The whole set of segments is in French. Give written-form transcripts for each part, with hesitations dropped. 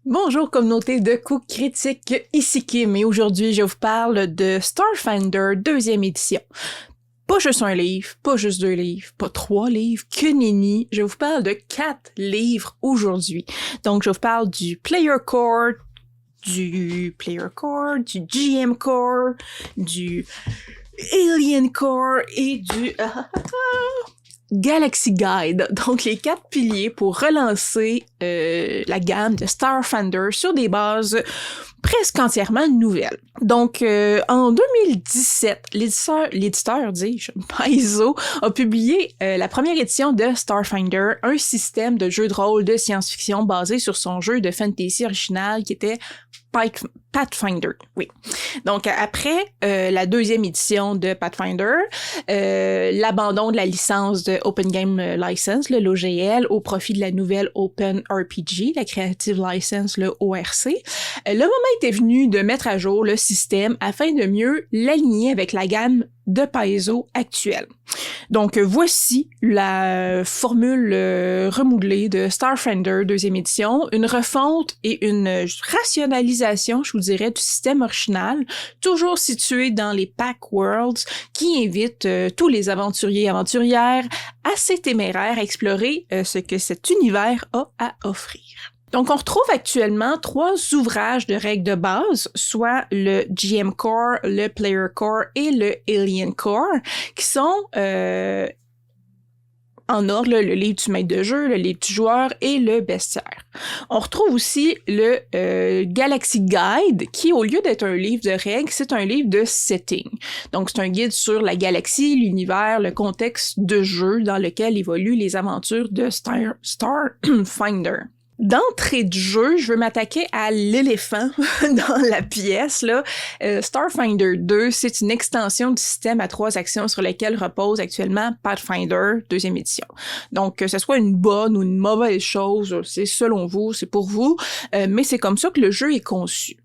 Bonjour communauté de coups critiques, ici Kim et aujourd'hui je vous parle de Starfinder deuxième édition. Pas juste un livre, pas juste 2 livres, pas 3 livres, que nenni, je vous parle de 4 livres aujourd'hui. Donc je vous parle du Player Core, du GM Core, du Alien Core et du Galaxy Guide, donc les 4 piliers pour relancer la gamme de Starfinder sur des bases presque entièrement nouvelles. Donc, en 2017, l'éditeur, dis-je, Paizo, a publié la première édition de Starfinder, un système de jeu de rôle de science-fiction basé sur son jeu de fantasy original qui était Pathfinder, oui. Donc, après la deuxième édition de Pathfinder, l'abandon de la licence de Open Game License, le l'OGL, au profit de la nouvelle Open RPG, la Creative License, le ORC, le moment était venu de mettre à jour le système afin de mieux l'aligner avec la gamme de Paizo actuelle. Donc, voici la formule remodelée de Starfinder deuxième édition, une refonte et une rationalisation, je vous dirais, du système original, toujours situé dans les Pack Worlds, qui invite tous les aventuriers et aventurières assez téméraires à explorer ce que cet univers a à offrir. Donc, on retrouve actuellement 3 ouvrages de règles de base, soit le GM Core, le Player Core et le Alien Core, qui sont en ordre, le livre du maître de jeu, le livre du joueur et le bestiaire. On retrouve aussi le Galaxy Guide, qui, au lieu d'être un livre de règles, c'est un livre de setting. Donc, c'est un guide sur la galaxie, l'univers, le contexte de jeu dans lequel évoluent les aventures de Starfinder. D'entrée de jeu, je veux m'attaquer à l'éléphant dans la pièce, là. Starfinder 2, c'est une extension du système à 3 actions sur lesquelles repose actuellement Pathfinder, deuxième édition. Donc, que ce soit une bonne ou une mauvaise chose, c'est selon vous, c'est pour vous, mais c'est comme ça que le jeu est conçu.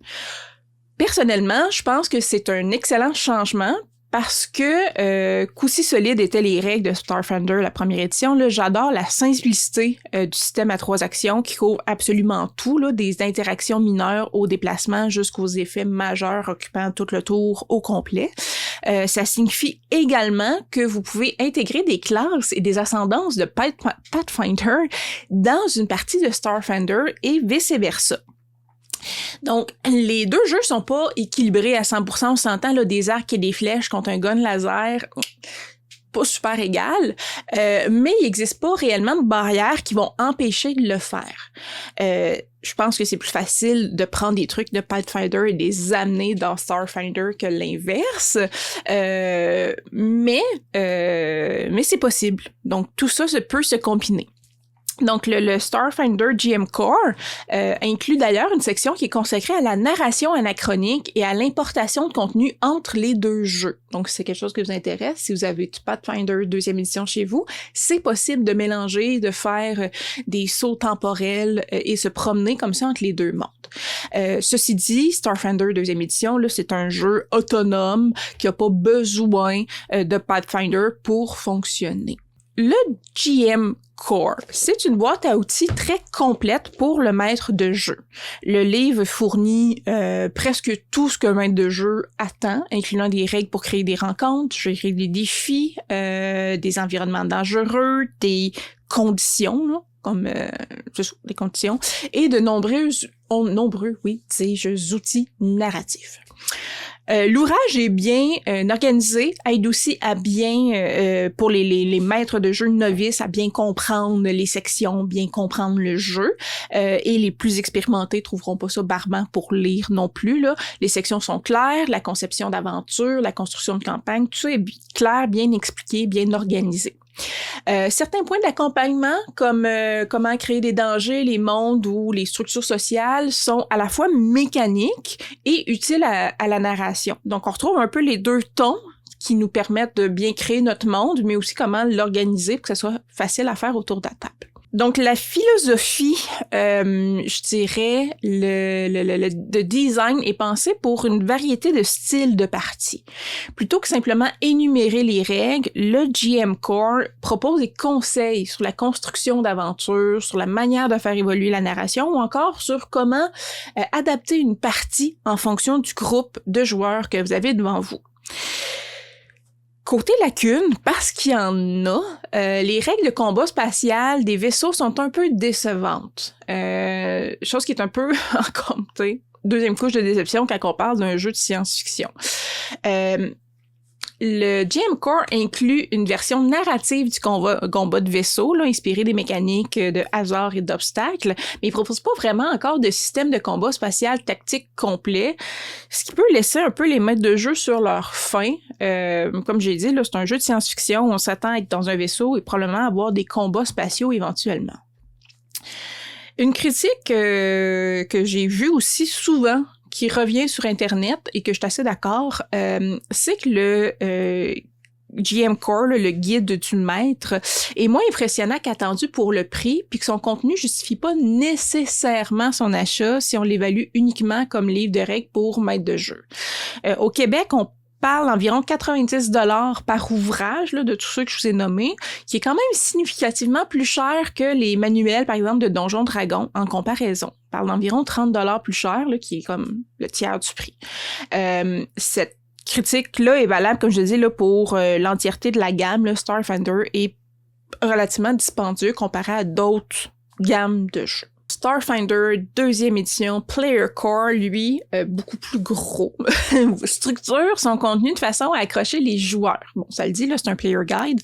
Personnellement, je pense que c'est un excellent changement, parce que qu'aussi solides étaient les règles de Starfinder, la première édition, là, j'adore la simplicité du système à 3 actions qui couvre absolument tout, là, des interactions mineures au déplacement jusqu'aux effets majeurs occupant tout le tour au complet. Ça signifie également que vous pouvez intégrer des classes et des ascendances de Pathfinder dans une partie de Starfinder et vice-versa. Donc, les 2 jeux sont pas équilibrés à 100%. On s'entend là, des arcs et des flèches contre un gun laser, pas super égal, mais il n'existe pas réellement de barrières qui vont empêcher de le faire. Je pense que c'est plus facile de prendre des trucs de Pathfinder et de les amener dans Starfinder que l'inverse, mais c'est possible. Donc, tout ça peut se combiner. Donc, le Starfinder GM Core inclut d'ailleurs une section qui est consacrée à la narration anachronique et à l'importation de contenu entre les 2 jeux. Donc, si c'est quelque chose qui vous intéresse, si vous avez Pathfinder deuxième édition chez vous, c'est possible de mélanger, de faire des sauts temporels et se promener comme ça entre les 2 mondes. Ceci dit, Starfinder deuxième édition, là, c'est un jeu autonome qui n'a pas besoin de Pathfinder pour fonctionner. Le GM Core, c'est une boîte à outils très complète pour le maître de jeu. Le livre fournit presque tout ce qu'un maître de jeu attend, incluant des règles pour créer des rencontres, gérer des défis, des environnements dangereux, des conditions, là, comme des conditions, et de nombreux outils narratifs. L'ouvrage est bien organisé, aide aussi à bien, pour les maîtres de jeu novices, à bien comprendre les sections, bien comprendre le jeu. Et les plus expérimentés trouveront pas ça barbant pour lire non plus, là. Les sections sont claires, la conception d'aventure, la construction de campagne, tout ça est clair, bien expliqué, bien organisé. Certains points d'accompagnement, comme comment créer des dangers, les mondes ou les structures sociales, sont à la fois mécaniques et utiles à la narration. Donc, on retrouve un peu les 2 tons qui nous permettent de bien créer notre monde, mais aussi comment l'organiser pour que ça soit facile à faire autour de la table. Donc, la philosophie, je dirais, le design est pensé pour une variété de styles de partie. Plutôt que simplement énumérer les règles, le GM Core propose des conseils sur la construction d'aventures, sur la manière de faire évoluer la narration ou encore sur comment adapter une partie en fonction du groupe de joueurs que vous avez devant vous. Côté lacunes, parce qu'il y en a, les règles de combat spatial des vaisseaux sont un peu décevantes. Chose qui est un peu, comme, tu sais, deuxième couche de déception quand on parle d'un jeu de science-fiction. Le GM Core inclut une version narrative du combat de vaisseau, là, inspirée des mécaniques de hasard et d'obstacles, mais il propose pas vraiment encore de système de combat spatial tactique complet, ce qui peut laisser un peu les maîtres de jeu sur leur faim. Comme j'ai dit, là, c'est un jeu de science-fiction, on s'attend à être dans un vaisseau et probablement avoir des combats spatiaux éventuellement. Une critique que j'ai vue aussi souvent qui revient sur Internet et que je suis assez d'accord, c'est que le GM Core, le guide du maître, est moins impressionnant qu'attendu pour le prix, puis que son contenu justifie pas nécessairement son achat si on l'évalue uniquement comme livre de règles pour maître de jeu. Au Québec, on parle d'environ 90$ par ouvrage, là, de tous ceux que je vous ai nommés, qui est quand même significativement plus cher que les manuels, par exemple, de Donjons Dragons, en comparaison. On parle d'environ 30$ plus cher, là, qui est comme le tiers du prix. Cette critique-là est valable, comme je disais, là, pour l'entièreté de la gamme. Là, Starfinder est relativement dispendieux comparé à d'autres gammes de jeux. Starfinder, deuxième édition, Player Core, lui, beaucoup plus gros, structure son contenu de façon à accrocher les joueurs. Bon, ça le dit, là, c'est un player guide.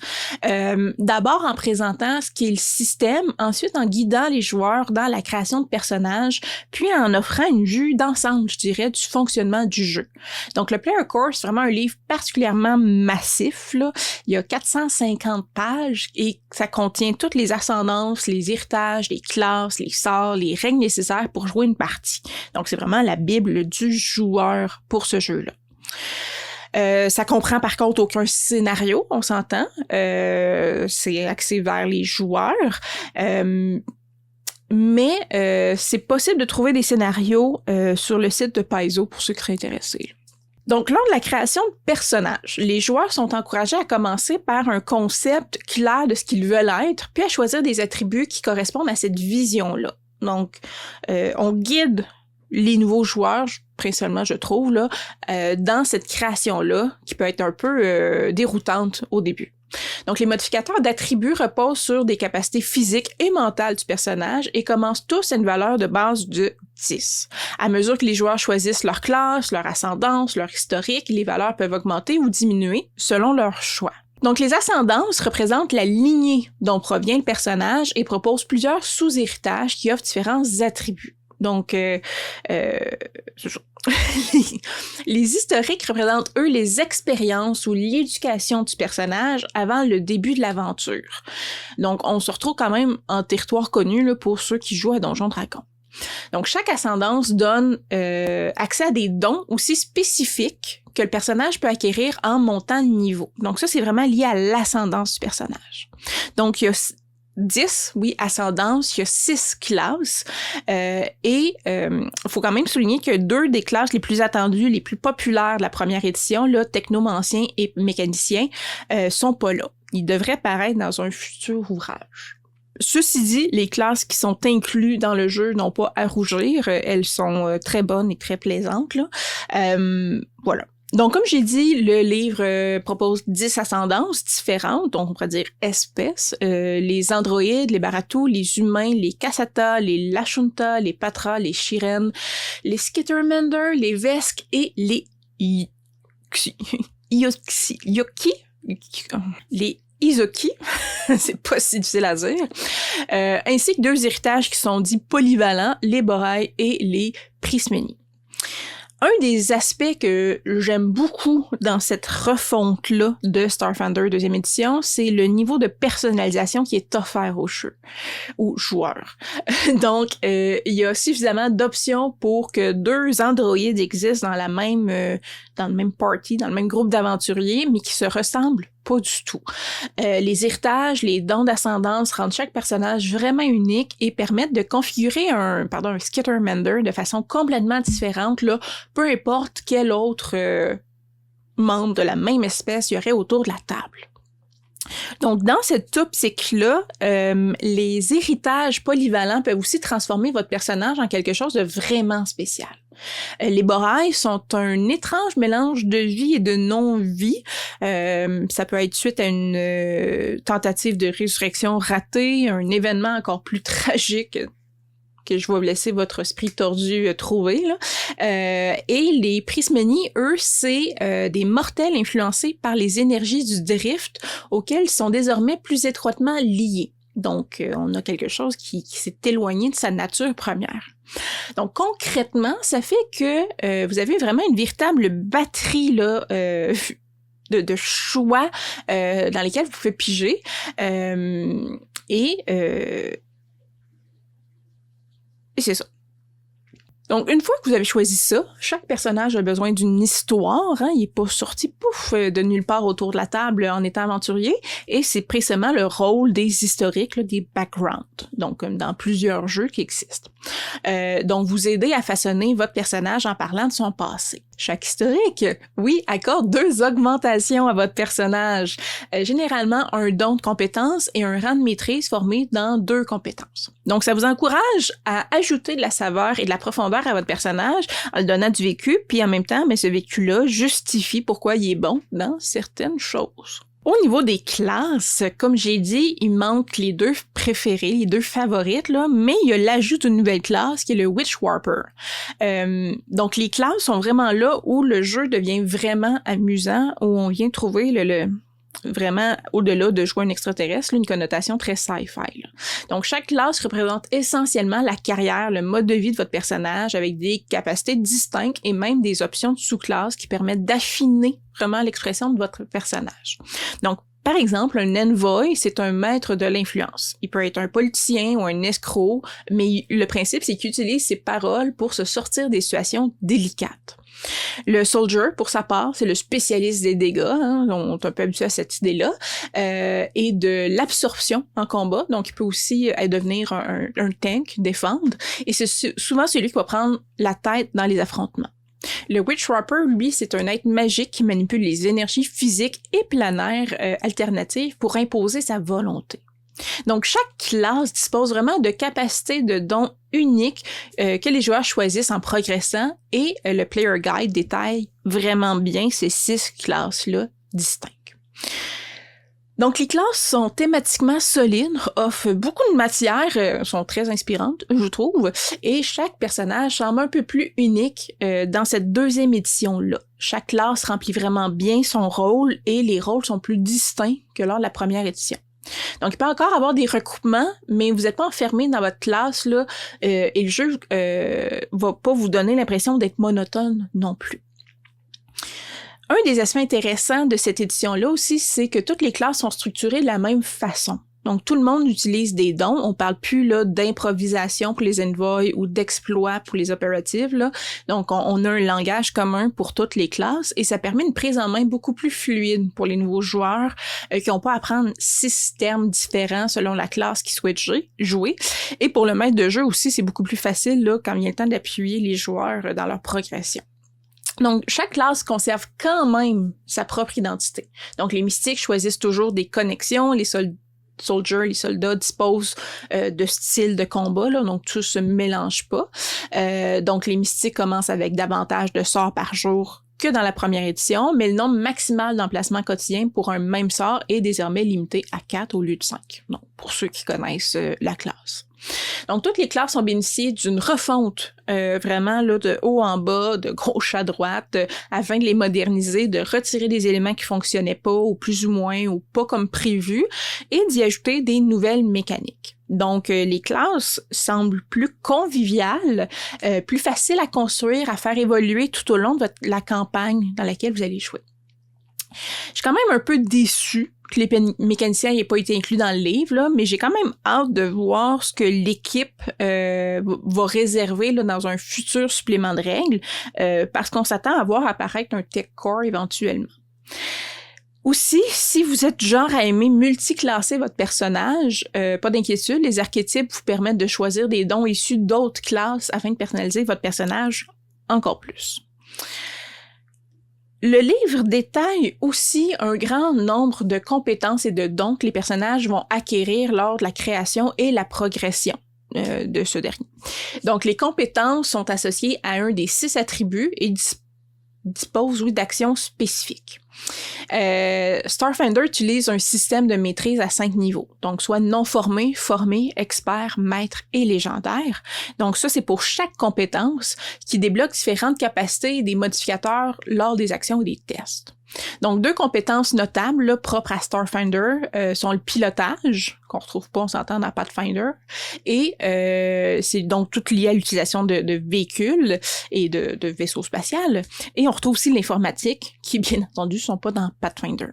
D'abord en présentant ce qu'est le système, ensuite en guidant les joueurs dans la création de personnages, puis en offrant une vue d'ensemble, je dirais, du fonctionnement du jeu. Donc, le Player Core, c'est vraiment un livre particulièrement massif, là. Il y a 450 pages et ça contient toutes les ascendances, les héritages, les classes, les sorts, les règles nécessaires pour jouer une partie. Donc, c'est vraiment la bible du joueur pour ce jeu-là. Ça comprend par contre aucun scénario, on s'entend. C'est axé vers les joueurs. Mais c'est possible de trouver des scénarios sur le site de Paizo pour ceux qui seraient intéressés. Donc, lors de la création de personnages, les joueurs sont encouragés à commencer par un concept clair de ce qu'ils veulent être, puis à choisir des attributs qui correspondent à cette vision-là. Donc, on guide les nouveaux joueurs, principalement, je trouve, là, dans cette création-là, qui peut être un peu déroutante au début. Donc, les modificateurs d'attributs reposent sur des capacités physiques et mentales du personnage et commencent tous à une valeur de base de 10. À mesure que les joueurs choisissent leur classe, leur ascendance, leur historique, les valeurs peuvent augmenter ou diminuer selon leur choix. Donc, les ascendances représentent la lignée dont provient le personnage et proposent plusieurs sous-héritages qui offrent différents attributs. Donc, les historiques représentent, eux, les expériences ou l'éducation du personnage avant le début de l'aventure. Donc, on se retrouve quand même en territoire connu là, pour ceux qui jouent à Donjons Dragons. Donc, chaque ascendance donne accès à des dons aussi spécifiques que le personnage peut acquérir en montant de niveau. Donc, ça, c'est vraiment lié à l'ascendance du personnage. Donc, il y a 10, oui, ascendances, il y a 6 classes et faut quand même souligner que 2 des classes les plus attendues, les plus populaires de la première édition, là, technomancien et mécanicien, sont pas là. Ils devraient paraître dans un futur ouvrage. Ceci dit, les classes qui sont incluses dans le jeu n'ont pas à rougir, elles sont très bonnes et très plaisantes, là. Voilà. Donc, comme j'ai dit, le livre propose 10 ascendances différentes, donc on pourrait dire espèces. Les androïdes, les baratus, les humains, les Kasata, les Lashunta, les Patra, les Shiren, les Skittermender, les Vesk et les Yoki. Les Izoki, c'est pas si difficile à dire, ainsi que 2 héritages qui sont dits polyvalents, les Borai et les Prismeni. Un des aspects que j'aime beaucoup dans cette refonte-là de Starfinder deuxième édition, c'est le niveau de personnalisation qui est offert aux joueurs. Donc, il y a suffisamment d'options pour que 2 androïdes existent dans le même party, dans le même groupe d'aventuriers, mais qui se ressemblent pas du tout. Les héritages, les dons d'ascendance rendent chaque personnage vraiment unique et permettent de configurer un Skittermander de façon complètement différente, là, peu importe quel autre membre de la même espèce il y aurait autour de la table. Donc, dans cette optique-là, les héritages polyvalents peuvent aussi transformer votre personnage en quelque chose de vraiment spécial. Les Borailles sont un étrange mélange de vie et de non-vie. Ça peut être suite à une tentative de résurrection ratée, un événement encore plus tragique que je vais vous laisser votre esprit tordu trouver, là. Et les Prismeni, eux, c'est des mortels influencés par les énergies du drift auxquels ils sont désormais plus étroitement liés. Donc, on a quelque chose qui s'est éloigné de sa nature première. Donc, concrètement, ça fait que vous avez vraiment une véritable batterie là, de choix dans lesquels vous pouvez piger. Et c'est ça. Donc, une fois que vous avez choisi ça, chaque personnage a besoin d'une histoire, hein, il est pas sorti, pouf, de nulle part autour de la table en étant aventurier, et c'est précisément le rôle des historiques, là, des backgrounds, donc comme dans plusieurs jeux qui existent. Donc, vous aidez à façonner votre personnage en parlant de son passé. Chaque historique, oui, accorde 2 augmentations à votre personnage, généralement un don de compétences et un rang de maîtrise formé dans 2 compétences. Donc, ça vous encourage à ajouter de la saveur et de la profondeur à votre personnage en le donnant du vécu, puis en même temps, mais ce vécu-là justifie pourquoi il est bon dans certaines choses. Au niveau des classes, comme j'ai dit, il manque les 2 préférées, les 2 favorites, là, mais il y a l'ajout d'une nouvelle classe qui est le Witch Warper. Donc, les classes sont vraiment là où le jeu devient vraiment amusant, où on vient trouver vraiment, au-delà de jouer un extraterrestre, une connotation très sci-fi. Là. Donc, chaque classe représente essentiellement la carrière, le mode de vie de votre personnage avec des capacités distinctes et même des options de sous-classes qui permettent d'affiner vraiment l'expression de votre personnage. Donc, par exemple, un envoy, c'est un maître de l'influence. Il peut être un politicien ou un escroc, mais le principe, c'est qu'il utilise ses paroles pour se sortir des situations délicates. Le soldier, pour sa part, c'est le spécialiste des dégâts, hein, on est un peu habitué à cette idée-là, et de l'absorption en combat, donc il peut aussi devenir un tank, défendre, et c'est souvent celui qui va prendre la tête dans les affrontements. Le Witch Warper, lui, c'est un être magique qui manipule les énergies physiques et planaires alternatives pour imposer sa volonté. Donc, chaque classe dispose vraiment de capacités de dons uniques que les joueurs choisissent en progressant et le Player Guide détaille vraiment bien ces 6 classes-là distinctes. Donc, les classes sont thématiquement solides, offrent beaucoup de matière, sont très inspirantes, je trouve, et chaque personnage semble un peu plus unique dans cette 2e édition-là. Chaque classe remplit vraiment bien son rôle et les rôles sont plus distincts que lors de la première édition. Donc, il peut encore avoir des recoupements, mais vous n'êtes pas enfermé dans votre classe, là, et le jeu va pas vous donner l'impression d'être monotone non plus. Un des aspects intéressants de cette édition-là aussi, c'est que toutes les classes sont structurées de la même façon. Donc, tout le monde utilise des dons. On parle plus là d'improvisation pour les envoys ou d'exploits pour les opératives, là. Donc, on a un langage commun pour toutes les classes et ça permet une prise en main beaucoup plus fluide pour les nouveaux joueurs qui n'ont pas à apprendre 6 termes différents selon la classe qu'ils souhaitent jouer. Et pour le maître de jeu aussi, c'est beaucoup plus facile là quand il y a le temps d'appuyer les joueurs dans leur progression. Donc, chaque classe conserve quand même sa propre identité. Donc, les mystiques choisissent toujours des connexions, les soldiers, les soldats disposent de styles de combat, là, donc tout se mélange pas. Donc, les mystiques commencent avec davantage de sorts par jour que dans la première édition, mais le nombre maximal d'emplacements quotidiens pour un même sort est désormais limité à 4 au lieu de 5. Donc, pour ceux qui connaissent la classe. Donc, toutes les classes ont bénéficié d'une refonte vraiment là, de haut en bas, de gauche à droite, afin de les moderniser, de retirer des éléments qui fonctionnaient pas, ou plus ou moins, ou pas comme prévu, et d'y ajouter des nouvelles mécaniques. Donc, les classes semblent plus conviviales, plus faciles à construire, à faire évoluer tout au long de la campagne dans laquelle vous allez jouer. Je suis quand même un peu déçue que les mécaniciens n'aient pas été inclus dans le livre, là, mais j'ai quand même hâte de voir ce que l'équipe va réserver là, dans un futur supplément de règles, parce qu'on s'attend à voir apparaître un tech core éventuellement. Aussi, si vous êtes du genre à aimer multiclasser votre personnage, pas d'inquiétude, les archétypes vous permettent de choisir des dons issus d'autres classes afin de personnaliser votre personnage encore plus. Le livre détaille aussi un grand nombre de compétences et de dons que les personnages vont acquérir lors de la création et la progression de ce dernier. Donc, les compétences sont associées à un des 6 attributs et disposent, d'actions spécifiques. Starfinder utilise un système de maîtrise à 5 niveaux, donc soit non formé, formé, expert, maître et légendaire. Donc ça, c'est pour chaque compétence qui débloque différentes capacités et des modificateurs lors des actions ou des tests. Donc 2 compétences notables là, propres à Starfinder sont le pilotage, qu'on retrouve pas, on s'entend, dans Pathfinder, et c'est donc tout lié à l'utilisation de véhicules et de vaisseaux spatiaux. Et on retrouve aussi l'informatique, qui bien entendu sont pas dans Pathfinder.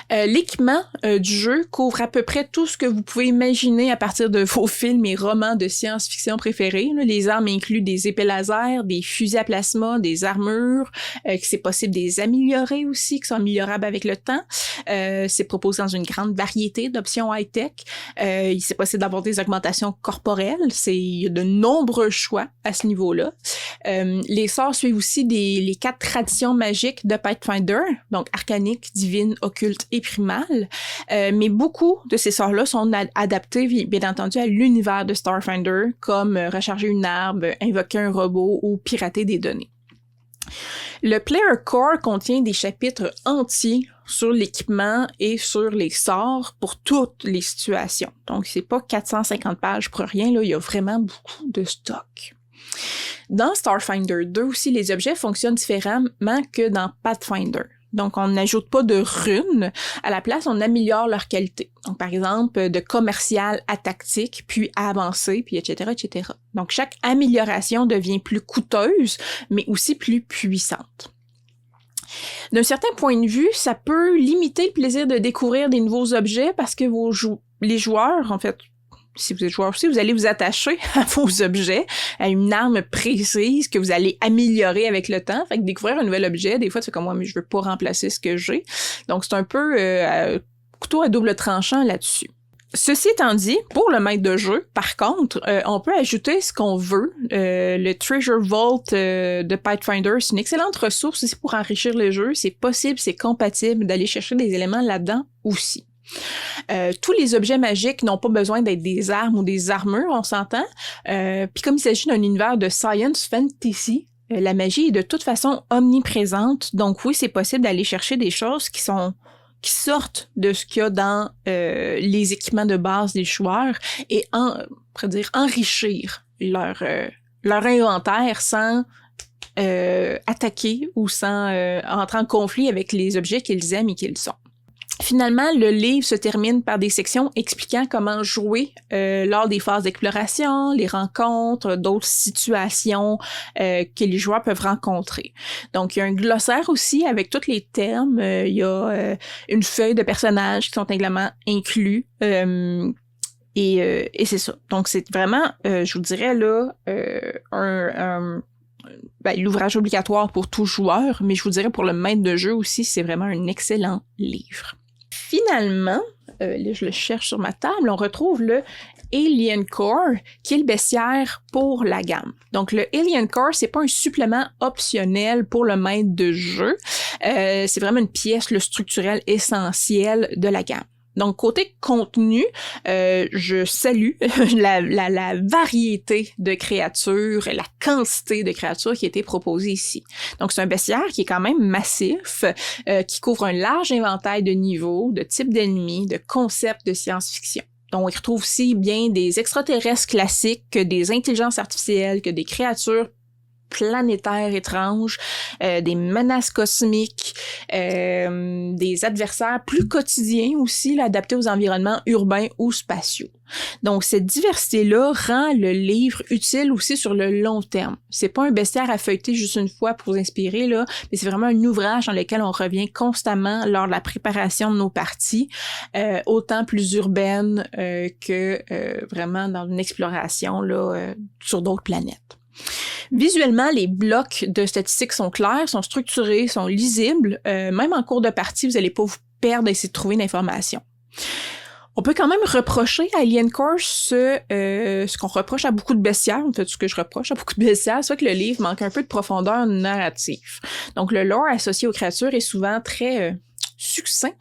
L'équipement du jeu couvre à peu près tout ce que vous pouvez imaginer à partir de vos films et romans de science-fiction préférés. Les armes incluent des épées laser, des fusils à plasma, des armures, que c'est possible de les améliorer aussi, qui sont améliorables avec le temps. C'est proposé dans une grande variété d'options high-tech. C'est possible d'avoir des augmentations corporelles. Il y a de nombreux choix à ce niveau-là. Les sorts suivent aussi les 4 traditions magiques de Pathfinder, donc arcanique, divine, occulte et primal, mais beaucoup de ces sorts-là sont adaptés, bien entendu, à l'univers de Starfinder, comme recharger une arme, invoquer un robot ou pirater des données. Le Player Core contient des chapitres entiers sur l'équipement et sur les sorts pour toutes les situations. Donc, c'est pas 450 pages pour rien, là, il y a vraiment beaucoup de stock. Dans Starfinder 2 aussi, les objets fonctionnent différemment que dans Pathfinder. Donc, on n'ajoute pas de runes. À la place, on améliore leur qualité. Donc, par exemple, de commercial à tactique, puis à avancé, puis etc., etc. Donc, chaque amélioration devient plus coûteuse, mais aussi plus puissante. D'un certain point de vue, ça peut limiter le plaisir de découvrir des nouveaux objets parce que les joueurs, en fait, si vous êtes joueur aussi, vous allez vous attacher à vos objets, à une arme précise que vous allez améliorer avec le temps. Fait que découvrir un nouvel objet, des fois, c'est comme moi, mais je veux pas remplacer ce que j'ai. Donc, c'est un peu couteau à double tranchant là-dessus. Ceci étant dit, pour le maître de jeu, par contre, on peut ajouter ce qu'on veut. Le Treasure Vault de Pathfinder, c'est une excellente ressource aussi pour enrichir le jeu. C'est possible, c'est compatible d'aller chercher des éléments là-dedans aussi. Tous les objets magiques n'ont pas besoin d'être des armes ou des armures, on s'entend. Puis comme il s'agit d'un univers de science fantasy, la magie est de toute façon omniprésente. Donc oui, c'est possible d'aller chercher des choses qui sortent de ce qu'il y a dans les équipements de base des joueurs et enrichir leur inventaire sans attaquer ou sans entrer en conflit avec les objets qu'ils aiment et qu'ils sont. Finalement, le livre se termine par des sections expliquant comment jouer lors des phases d'exploration, les rencontres, d'autres situations que les joueurs peuvent rencontrer. Donc, il y a un glossaire aussi avec tous les termes. Il y a une feuille de personnages qui sont également inclus. Et c'est ça. Donc, c'est vraiment, je vous dirais, là, l'ouvrage obligatoire pour tout joueur, mais je vous dirais pour le maître de jeu aussi, c'est vraiment un excellent livre. Finalement, là je le cherche sur ma table, on retrouve le Alien Core, qui est le bestiaire pour la gamme. Donc le Alien Core, c'est pas un supplément optionnel pour le maître de jeu, c'est vraiment une pièce structurelle essentielle de la gamme. Donc, côté contenu, je salue la variété de créatures, la quantité de créatures qui a été proposée ici. Donc, c'est un bestiaire qui est quand même massif, qui couvre un large éventail de niveaux, de types d'ennemis, de concepts de science-fiction. Donc, on y retrouve aussi bien des extraterrestres classiques que des intelligences artificielles, que des créatures planétaires étranges, des menaces cosmiques, des adversaires plus quotidiens aussi, là, adaptés aux environnements urbains ou spatiaux. Donc, cette diversité-là rend le livre utile aussi sur le long terme. C'est pas un bestiaire à feuilleter juste une fois pour vous inspirer, là, mais c'est vraiment un ouvrage dans lequel on revient constamment lors de la préparation de nos parties, autant plus urbaine que vraiment dans une exploration là, sur d'autres planètes. Visuellement, les blocs de statistiques sont clairs, sont structurés, sont lisibles. Même en cours de partie, vous n'allez pas vous perdre à essayer de trouver l'information. On peut quand même reprocher à Alien Core ce qu'on reproche à beaucoup de bestiaires, en fait, ce que je reproche à beaucoup de bestiaires, c'est que le livre manque un peu de profondeur narrative. Donc, le lore associé aux créatures est souvent très succinct,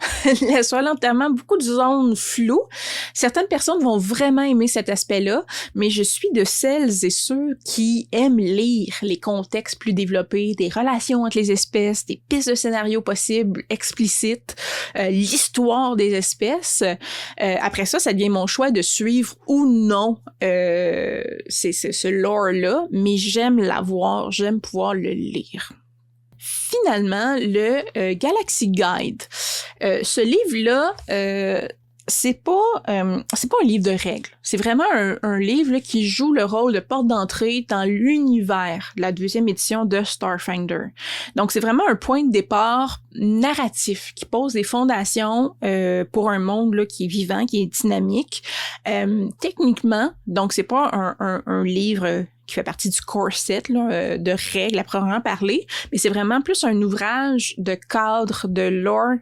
laisse volontairement beaucoup de zones floues. Certaines personnes vont vraiment aimer cet aspect-là, mais je suis de celles et ceux qui aiment lire les contextes plus développés, des relations entre les espèces, des pistes de scénarios possibles, explicites, l'histoire des espèces. Après ça, ça devient mon choix de suivre ou non c'est ce lore-là, mais j'aime l'avoir, j'aime pouvoir le lire. Finalement, le Galaxy Guide. Ce livre-là, c'est pas un livre de règles. C'est vraiment un livre là, qui joue le rôle de porte d'entrée dans l'univers de la 2e édition de Starfinder. Donc, c'est vraiment un point de départ narratif qui pose des fondations pour un monde là, qui est vivant, qui est dynamique. Techniquement, donc c'est pas un livre qui fait partie du core set là, de règles à proprement parler, mais c'est vraiment plus un ouvrage de cadre, de lore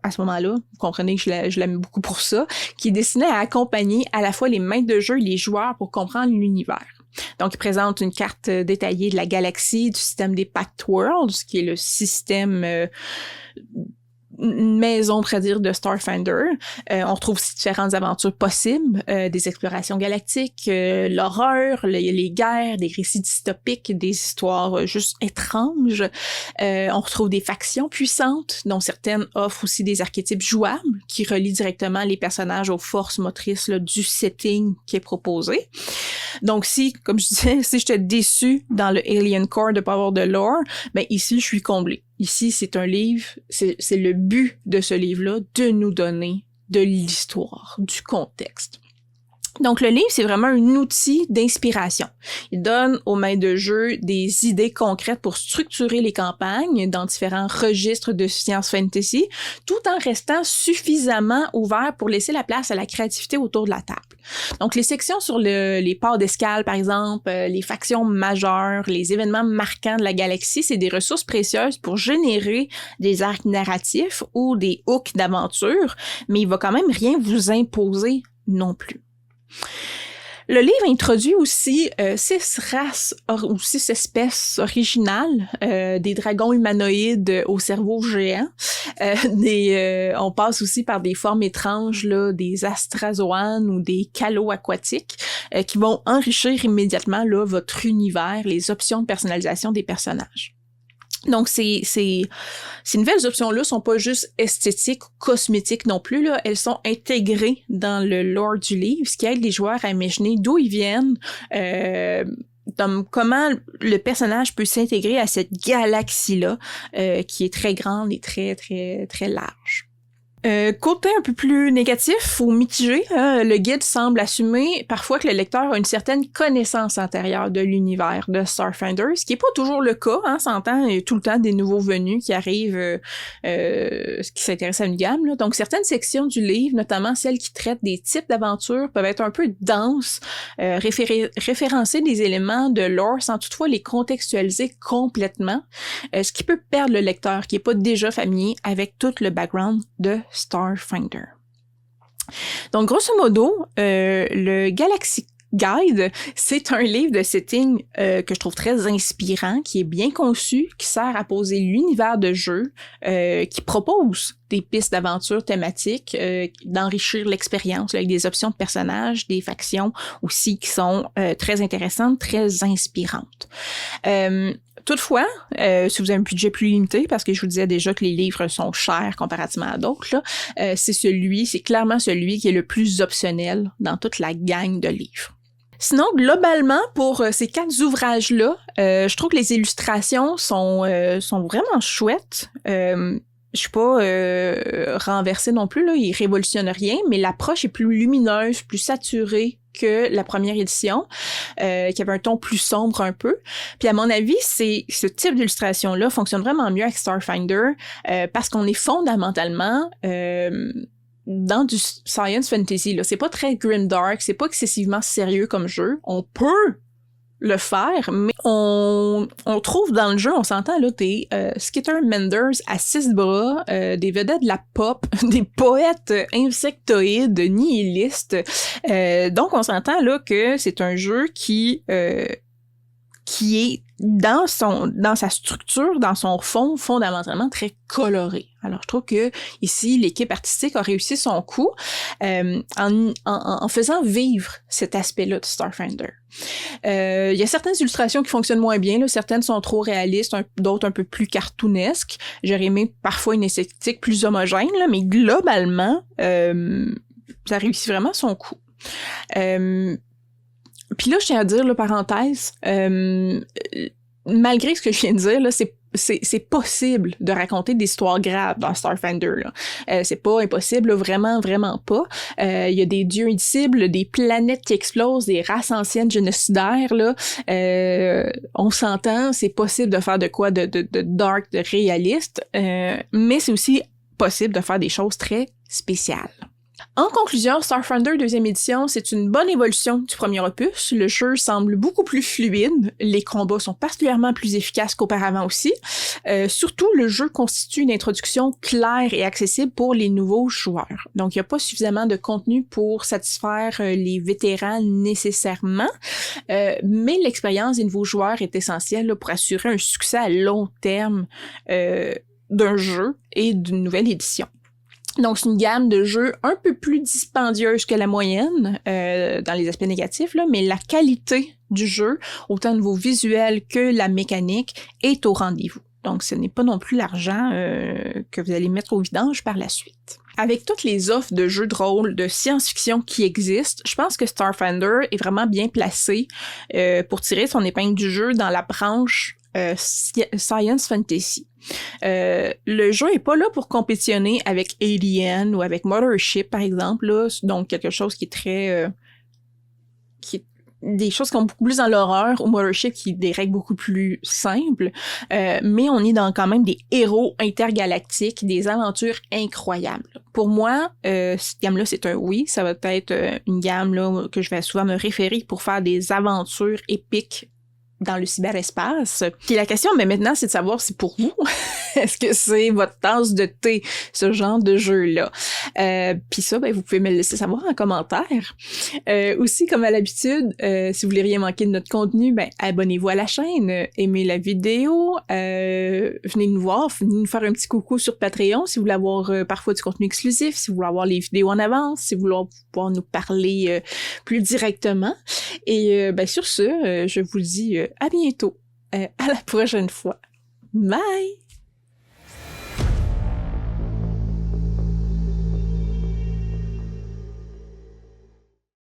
à ce moment-là, vous comprenez que je l'aime beaucoup pour ça, qui est destiné à accompagner à la fois les maîtres de jeu et les joueurs pour comprendre l'univers. Donc, il présente une carte détaillée de la galaxie, du système des Pact Worlds, qui est le système une maison, on pourrait dire, de Starfinder. On retrouve aussi différentes aventures possibles, des explorations galactiques, l'horreur, les guerres, des récits dystopiques, des histoires juste étranges. On retrouve des factions puissantes, dont certaines offrent aussi des archétypes jouables qui relient directement les personnages aux forces motrices là, du setting qui est proposé. Donc si, comme je disais, si j'étais déçue dans le Alien Core de pas avoir de lore, ben ici, je suis comblée. Ici, c'est un livre, c'est le but de ce livre-là, de nous donner de l'histoire, du contexte. Donc, le livre, c'est vraiment un outil d'inspiration. Il donne aux maîtres de jeu des idées concrètes pour structurer les campagnes dans différents registres de science fantasy, tout en restant suffisamment ouvert pour laisser la place à la créativité autour de la table. Donc, les sections sur les ports d'escale, par exemple, les factions majeures, les événements marquants de la galaxie, c'est des ressources précieuses pour générer des arcs narratifs ou des hooks d'aventure, mais il va quand même rien vous imposer non plus. Le livre introduit aussi 6 races ou 6 espèces originales, des dragons humanoïdes au cerveau géant. On passe aussi par des formes étranges, là, des astrazoanes ou des calots aquatiques, qui vont enrichir immédiatement là, votre univers, les options de personnalisation des personnages. Donc, ces nouvelles options-là sont pas juste esthétiques ou cosmétiques non plus, là. Elles sont intégrées dans le lore du livre, ce qui aide les joueurs à imaginer d'où ils viennent, comment le personnage peut s'intégrer à cette galaxie-là, qui est très grande et très, très, très large. Côté un peu plus négatif ou mitigé, le guide semble assumer parfois que le lecteur a une certaine connaissance antérieure de l'univers de Starfinder, ce qui est pas toujours le cas, hein, s'entend, il y a tout le temps des nouveaux venus qui arrivent qui s'intéressent à une gamme, là. Donc certaines sections du livre, notamment celles qui traitent des types d'aventures, peuvent être un peu denses, référencer des éléments de lore sans toutefois les contextualiser complètement, ce qui peut perdre le lecteur qui est pas déjà familier avec tout le background de Starfinder. Donc, grosso modo, le Galaxy Guide, c'est un livre de setting que je trouve très inspirant, qui est bien conçu, qui sert à poser l'univers de jeu, qui propose des pistes d'aventure thématiques, d'enrichir l'expérience là, avec des options de personnages, des factions aussi qui sont très intéressantes, très inspirantes. Toutefois, si vous avez un budget plus limité, parce que je vous disais déjà que les livres sont chers comparativement à d'autres, là, c'est clairement celui qui est le plus optionnel dans toute la gang de livres. Sinon, globalement, pour ces 4 ouvrages-là, je trouve que les illustrations sont vraiment chouettes. Je suis pas renversée non plus, là, il révolutionne rien, mais l'approche est plus lumineuse, plus saturée que la première édition, qui avait un ton plus sombre un peu. Puis à mon avis, ce type d'illustration-là fonctionne vraiment mieux avec Starfinder, parce qu'on est fondamentalement dans du science fantasy, là. C'est pas très grimdark, c'est pas excessivement sérieux comme jeu. On peut le faire, mais on trouve dans le jeu, on s'entend là, des Skitter Menders à 6 bras, des vedettes de la pop, des poètes insectoïdes, nihilistes. Donc on s'entend là que c'est un jeu qui est dans sa structure, dans son fond, fondamentalement très coloré. Alors, je trouve que ici, l'équipe artistique a réussi son coup en faisant vivre cet aspect-là de Starfinder. Il y a certaines illustrations qui fonctionnent moins bien, là. Certaines sont trop réalistes, d'autres un peu plus cartoonesques. J'aurais aimé parfois une esthétique plus homogène, là, mais globalement, ça réussit vraiment son coup. Puis là, je tiens à dire, là, parenthèse, malgré ce que je viens de dire, là, c'est possible de raconter des histoires graves dans Starfinder, là. C'est pas impossible, là, vraiment, vraiment pas. Il y a des dieux indicibles, des planètes qui explosent, des races anciennes génocidaires, là. On s'entend, c'est possible de faire de quoi de dark, de réaliste, mais c'est aussi possible de faire des choses très spéciales. En conclusion, Starfinder 2e édition, c'est une bonne évolution du premier opus. Le jeu semble beaucoup plus fluide, les combats sont particulièrement plus efficaces qu'auparavant aussi. Surtout, le jeu constitue une introduction claire et accessible pour les nouveaux joueurs. Donc, il n'y a pas suffisamment de contenu pour satisfaire les vétérans nécessairement, mais l'expérience des nouveaux joueurs est essentielle là, pour assurer un succès à long terme d'un jeu et d'une nouvelle édition. Donc, c'est une gamme de jeux un peu plus dispendieuse que la moyenne, dans les aspects négatifs, là, mais la qualité du jeu, autant au niveau visuel que la mécanique, est au rendez-vous. Donc, ce n'est pas non plus l'argent que vous allez mettre au vidange par la suite. Avec toutes les offres de jeux de rôle, de science-fiction qui existent, je pense que Starfinder est vraiment bien placé pour tirer son épingle du jeu dans la branche Science Fantasy. Le jeu est pas là pour compétitionner avec Alien ou avec Mothership, par exemple, là, donc quelque chose qui est très... des choses qui sont beaucoup plus dans l'horreur, ou Mothership qui est des règles beaucoup plus simples, mais on est dans quand même des héros intergalactiques, des aventures incroyables. Pour moi, cette gamme-là, c'est un oui, ça va être une gamme là que je vais souvent me référer pour faire des aventures épiques dans le cyberespace. Puis la question, mais maintenant, c'est de savoir si pour vous, est-ce que c'est votre tasse de thé, ce genre de jeu-là? Puis ça, ben, vous pouvez me le laisser savoir en commentaire. Aussi, comme à l'habitude, si vous voulez rien manquer de notre contenu, ben, abonnez-vous à la chaîne, aimez la vidéo, venez nous voir, venez nous faire un petit coucou sur Patreon si vous voulez avoir parfois du contenu exclusif, si vous voulez avoir les vidéos en avance, si vous voulez pouvoir nous parler plus directement. Et ben, sur ce, je vous dis à bientôt, à la prochaine fois. Bye!